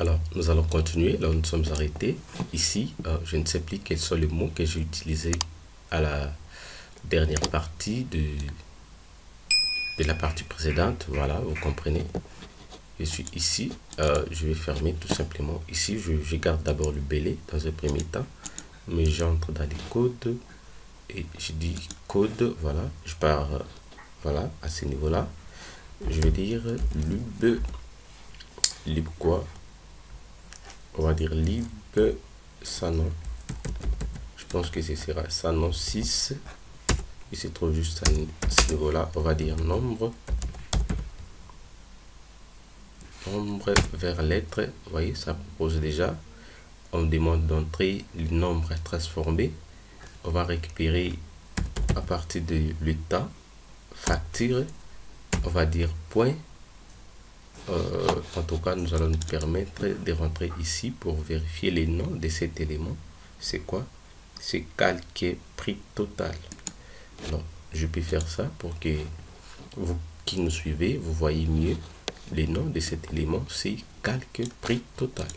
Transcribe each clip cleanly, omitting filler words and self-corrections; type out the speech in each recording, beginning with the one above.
Alors, nous allons continuer. Là où nous sommes arrêtés. Ici, je ne sais plus quels sont les mots que j'ai utilisés à la dernière partie de la partie précédente. Voilà, vous comprenez. Je suis ici. Je vais fermer tout simplement. Ici, je garde d'abord le belay dans un premier temps. Mais j'entre dans les codes. Et je dis code. Voilà, je pars voilà, à ce niveau-là. Je vais dire lib quoi. On va dire lib sanon. Je pense que ce sera sanon 6. Il se trouve juste à ce niveau-là. On va dire nombre vers lettre. Vous voyez, ça propose déjà. On me demande d'entrer le nombre transformé. On va récupérer à partir de l'état facture. On va dire point. En tout cas, nous allons nous permettre de rentrer ici pour vérifier les noms de cet élément. C'est quoi? C'est calque prix total. Alors, je peux faire ça pour que vous qui nous suivez, vous voyez mieux les noms de cet élément. C'est calque prix total.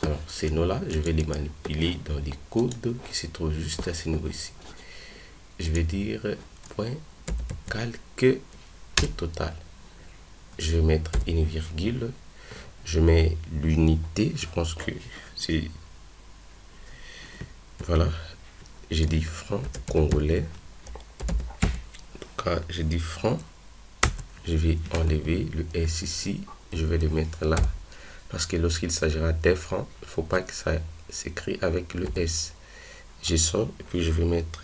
Alors, ces noms-là, je vais les manipuler dans les codes qui se trouvent juste à ce niveau ici. Je vais dire point calque prix total. Je vais mettre une virgule. Je mets l'unité. Je pense que c'est... Voilà. J'ai dit francs congolais. En tout cas, j'ai dit francs. Je vais enlever le S ici. Je vais le mettre là. Parce que lorsqu'il s'agira des francs, il ne faut pas que ça s'écrit avec le S. Je sors et puis je vais mettre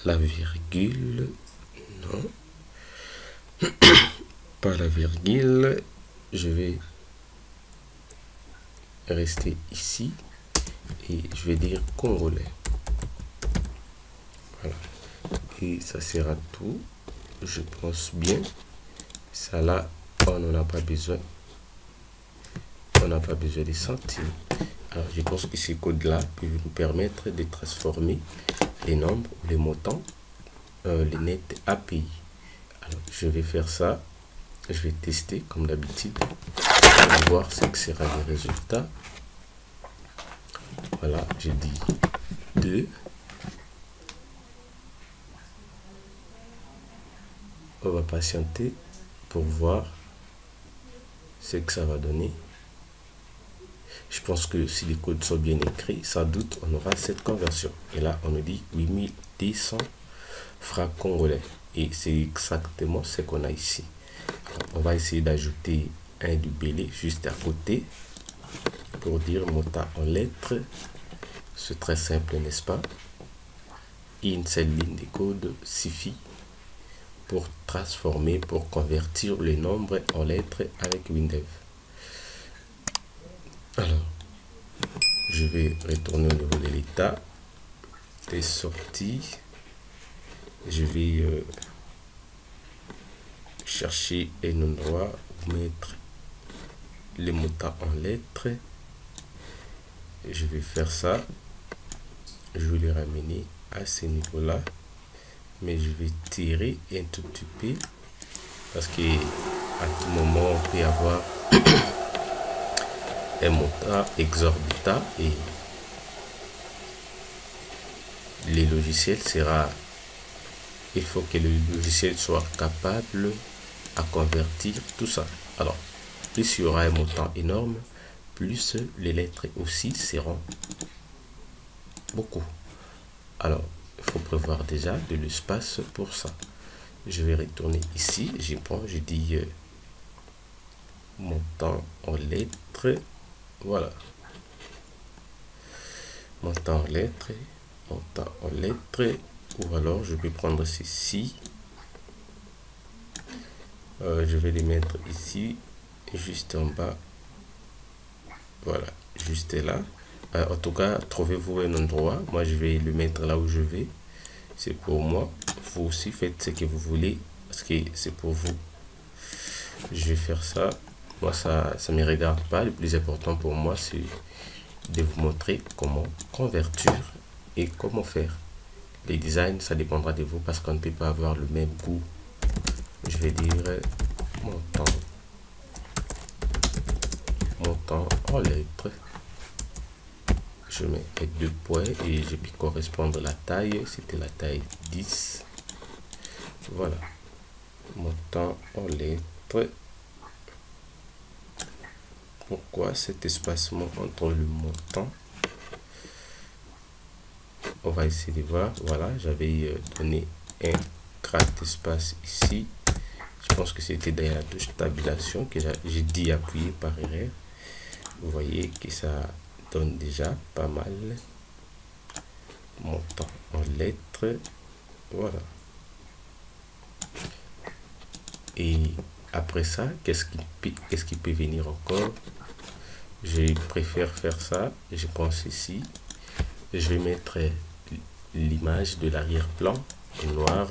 la virgule. Non. Pas la virgule. Je vais rester ici. Et je vais dire congolais. Voilà. Et ça sera tout. Je pense bien. Ça là, on n'en a pas besoin. On n'a pas besoin des centimes. Alors, je pense que ces codes-là peuvent nous permettre de transformer les nombres ou les montants, les nets API. Alors, je vais faire ça. Je vais tester comme d'habitude. On va voir ce que sera le résultat. Voilà, j'ai dit 2. On va patienter pour voir ce que ça va donner. Je pense que si les codes sont bien écrits, sans doute on aura cette conversion. Et là, on nous dit 8100 francs congolais. Et c'est exactement ce qu'on a ici. Alors, on va essayer d'ajouter un du belay juste à côté pour dire montant en lettres. C'est très simple, n'est-ce pas? Une seule ligne de code suffit pour transformer, pour convertir les nombres en lettres avec Windev. Alors, je vais retourner au niveau de l'état des sorties. Je vais chercher un endroit où mettre les montants en lettres. Je vais faire ça. Je vais les ramener à ce niveau-là. Mais je vais tirer un tout petit peu parce que à tout moment on peut avoir un montant exorbitant et les logiciels sera, il faut que le logiciel soit capable à convertir tout ça. Alors, plus il y aura un montant énorme, plus les lettres aussi seront beaucoup. Alors, il faut prévoir déjà de l'espace pour ça. Je vais retourner ici. Je dis montant en lettres. Voilà. Montant en lettres. Montant en lettres. Ou alors, je vais prendre ceci. Je vais les mettre ici. Juste en bas. Voilà. Juste là. En tout cas, trouvez-vous un endroit. Moi, je vais le mettre là où je vais. C'est pour moi. Vous aussi faites ce que vous voulez. Parce que c'est pour vous. Je vais faire ça. Moi, ça ne me regarde pas. Le plus important pour moi, c'est de vous montrer comment convertir et comment faire. Les designs, ça dépendra de vous parce qu'on ne peut pas avoir le même goût. Je vais dire montant en lettres. Je mets les 2 points et je peux correspondre à la taille. C'était la taille 10. Voilà. Montant en lettres. Pourquoi cet espacement entre le montant? On va essayer de voir. Voilà, j'avais donné un grand espace ici. Je pense que c'était derrière la touche tabulation que j'ai dit appuyer par erreur. Vous voyez que ça donne déjà pas mal. Montant en lettres. Voilà. Et après ça, qu'est-ce qui peut venir encore? Je préfère faire ça. Je pense ici. Je vais mettre l'image de l'arrière-plan en noir.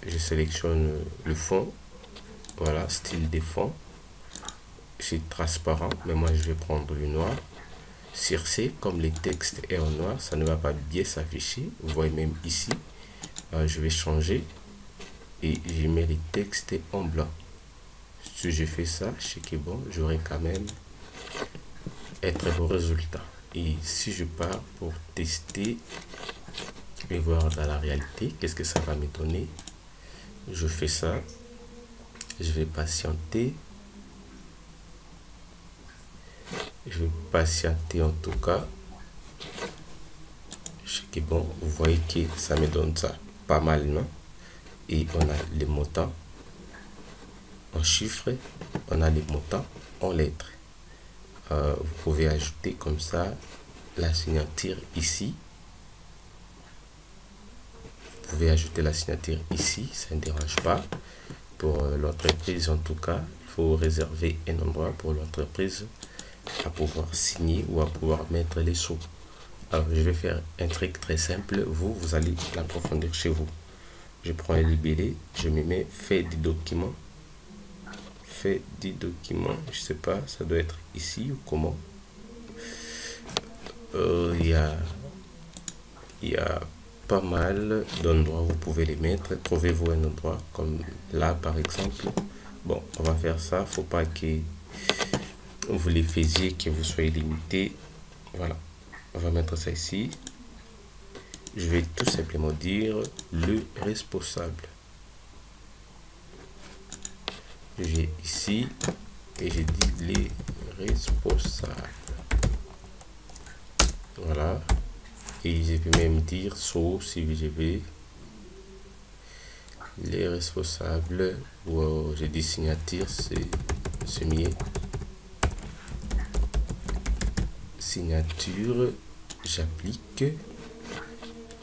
Je sélectionne le fond. Voilà, style des fonds. C'est transparent, mais moi je vais prendre le noir. Sur C, comme le texte est en noir, ça ne va pas bien s'afficher. Vous voyez même ici. Je vais changer et je mets les textes en blanc. Si je fais ça, je sais que bon, j'aurai quand même un très beau résultat. Et si je pars pour tester et voir dans la réalité, qu'est-ce que ça va me donner? Je fais ça. Je vais patienter. Je vais patienter en tout cas. Je sais que bon, vous voyez que ça me donne ça pas mal, non? Et on a les montants en chiffres, on a les montants en lettres. Vous pouvez ajouter comme ça la signature ici. Vous pouvez ajouter la signature ici, ça ne dérange pas. Pour l'entreprise en tout cas, il faut réserver un endroit pour l'entreprise à pouvoir signer ou à pouvoir mettre les sous. Alors je vais faire un truc très simple, vous allez l'approfondir chez vous. Je prends un libellé, je me mets fait des documents. Fait des documents, je sais pas, ça doit être ici ou comment. Il y a pas mal d'endroits où vous pouvez les mettre. Trouvez-vous un endroit comme là par exemple. Bon, on va faire ça, faut pas que vous les faisiez, que vous soyez limité. Voilà, on va mettre ça ici. Je vais tout simplement dire le responsable. J'ai ici et j'ai dit les responsables. Voilà. Et je vais même dire sauf si je vais les responsables. Ou j'ai dit signature, c'est mieux. Signature, j'applique.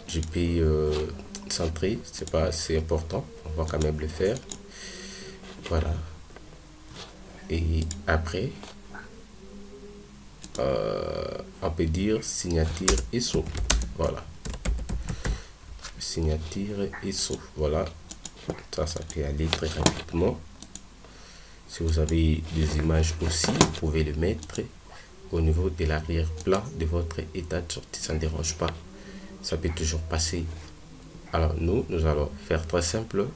Je peux centrer, c'est pas assez important, on va quand même le faire. Voilà. Et après, on peut dire signature et saut. Voilà. Signature et saut. Voilà. Ça peut aller très rapidement. Si vous avez des images aussi, vous pouvez le mettre au niveau de l'arrière-plan de votre état de sortie. Ça ne dérange pas. Ça peut toujours passer. Alors nous allons faire très simple.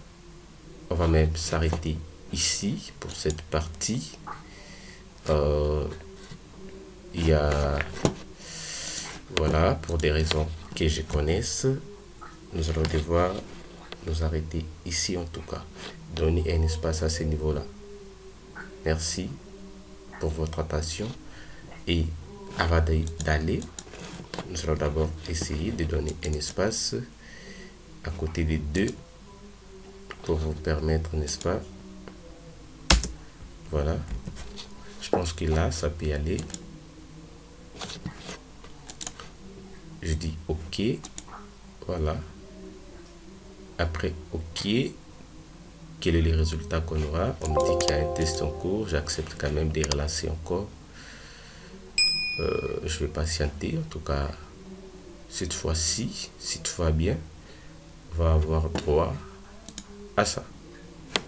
On va même s'arrêter ici pour cette partie. Il y a, voilà, pour des raisons que je connaisse, nous allons devoir nous arrêter ici en tout cas. Donner un espace à ce niveau-là. Merci pour votre attention. Et avant d'aller, nous allons d'abord essayer de donner un espace à côté des deux pour vous permettre, n'est-ce pas? Voilà. Je pense que là, ça peut aller. Je dis OK. Voilà. Après OK. Quel est le résultat qu'on aura? On me dit qu'il y a un test en cours. J'accepte quand même de relancer encore. Je vais patienter. En tout cas, cette fois-ci, si tout va bien, on va avoir droit à ça.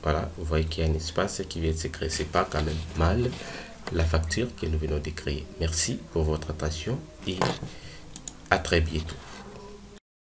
Voilà, vous voyez qu'il y a un espace qui vient de se créer. C'est pas quand même mal la facture que nous venons de créer. Merci pour votre attention et à très bientôt.